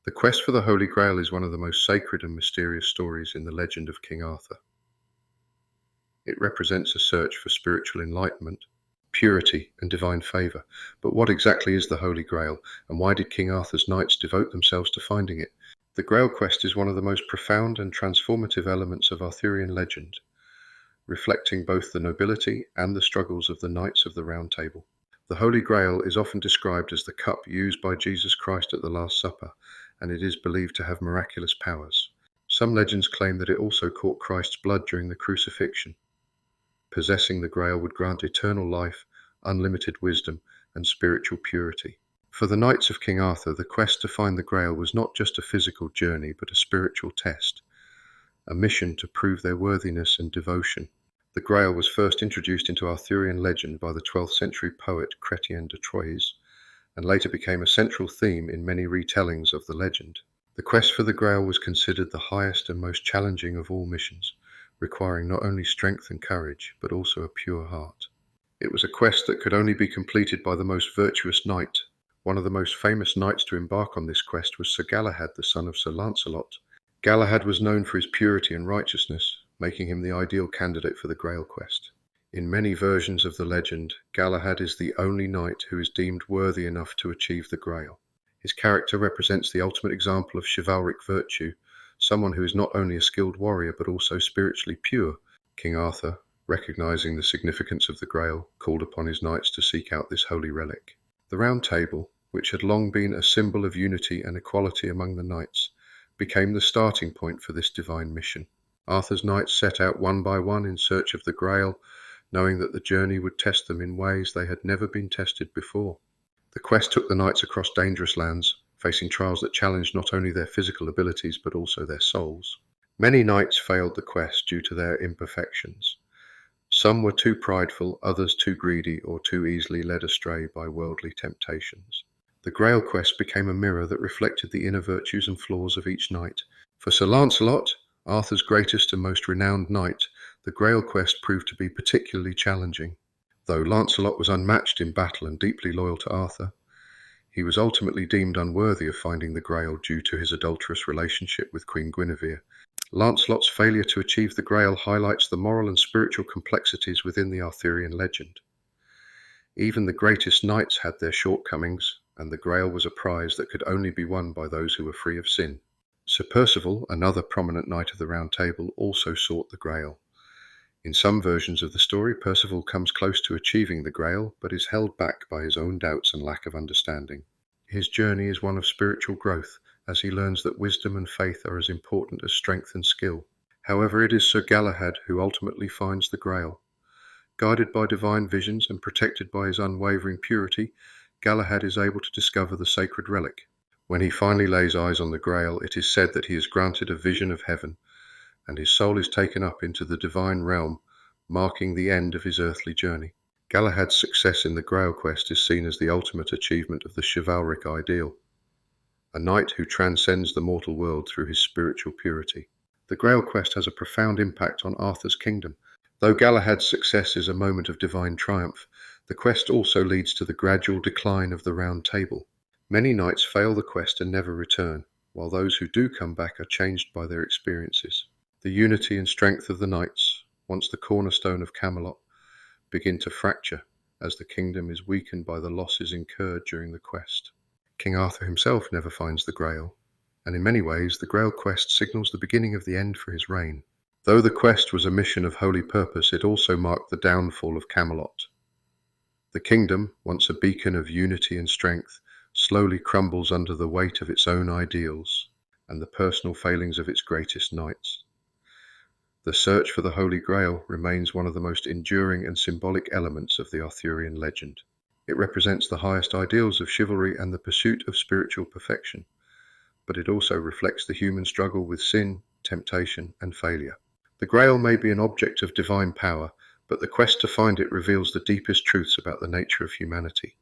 The quest for the Holy Grail is one of the most sacred and mysterious stories in the legend of King Arthur. It represents a search for spiritual enlightenment, purity, and divine favour. But what exactly is the Holy Grail, and why did King Arthur's knights devote themselves to finding it? The Grail quest is one of the most profound and transformative elements of Arthurian legend, reflecting both the nobility and the struggles of the Knights of the Round Table. The Holy Grail is often described as the cup used by Jesus Christ at the Last Supper, and it is believed to have miraculous powers. Some legends claim that it also caught Christ's blood during the crucifixion. Possessing the Grail would grant eternal life, unlimited wisdom, and spiritual purity. For the Knights of King Arthur, the quest to find the Grail was not just a physical journey, but a spiritual test, a mission to prove their worthiness and devotion. The Grail was first introduced into Arthurian legend by the 12th century poet Chrétien de Troyes, and later became a central theme in many retellings of the legend. The quest for the Grail was considered the highest and most challenging of all missions, requiring not only strength and courage, but also a pure heart. It was a quest that could only be completed by the most virtuous knight. One of the most famous knights to embark on this quest was Sir Galahad, the son of Sir Lancelot. Galahad was known for his purity and righteousness, making him the ideal candidate for the Grail quest. In many versions of the legend, Galahad is the only knight who is deemed worthy enough to achieve the Grail. His character represents the ultimate example of chivalric virtue, someone who is not only a skilled warrior but also spiritually pure. King Arthur, recognizing the significance of the Grail, called upon his knights to seek out this holy relic. The Round Table, which had long been a symbol of unity and equality among the knights, became the starting point for this divine mission. Arthur's knights set out one by one in search of the Grail, knowing that the journey would test them in ways they had never been tested before. The quest took the knights across dangerous lands, facing trials that challenged not only their physical abilities but also their souls. Many knights failed the quest due to their imperfections. Some were too prideful, others too greedy, or too easily led astray by worldly temptations. The Grail quest became a mirror that reflected the inner virtues and flaws of each knight. For Sir Lancelot, Arthur's greatest and most renowned knight, the Grail quest proved to be particularly challenging. Though Lancelot was unmatched in battle and deeply loyal to Arthur, he was ultimately deemed unworthy of finding the Grail due to his adulterous relationship with Queen Guinevere. Lancelot's failure to achieve the Grail highlights the moral and spiritual complexities within the Arthurian legend. Even the greatest knights had their shortcomings, and the Grail was a prize that could only be won by those who were free of sin. Sir Percival, another prominent knight of the Round Table, also sought the Grail. In some versions of the story, Percival comes close to achieving the Grail, but is held back by his own doubts and lack of understanding. His journey is one of spiritual growth, as he learns that wisdom and faith are as important as strength and skill. However, it is Sir Galahad who ultimately finds the Grail. Guided by divine visions and protected by his unwavering purity, Galahad is able to discover the sacred relic. When he finally lays eyes on the Grail, it is said that he is granted a vision of heaven, and his soul is taken up into the divine realm, marking the end of his earthly journey. Galahad's success in the Grail quest is seen as the ultimate achievement of the chivalric ideal, a knight who transcends the mortal world through his spiritual purity. The Grail quest has a profound impact on Arthur's kingdom. Though Galahad's success is a moment of divine triumph, the quest also leads to the gradual decline of the Round Table. Many knights fail the quest and never return, while those who do come back are changed by their experiences. The unity and strength of the knights, once the cornerstone of Camelot, begin to fracture as the kingdom is weakened by the losses incurred during the quest. King Arthur himself never finds the Grail, and in many ways the Grail quest signals the beginning of the end for his reign. Though the quest was a mission of holy purpose, it also marked the downfall of Camelot. The kingdom, once a beacon of unity and strength, slowly crumbles under the weight of its own ideals and the personal failings of its greatest knights. The search for the Holy Grail remains one of the most enduring and symbolic elements of the Arthurian legend. It represents the highest ideals of chivalry and the pursuit of spiritual perfection, but it also reflects the human struggle with sin, temptation, and failure. The Grail may be an object of divine power, but the quest to find it reveals the deepest truths about the nature of humanity.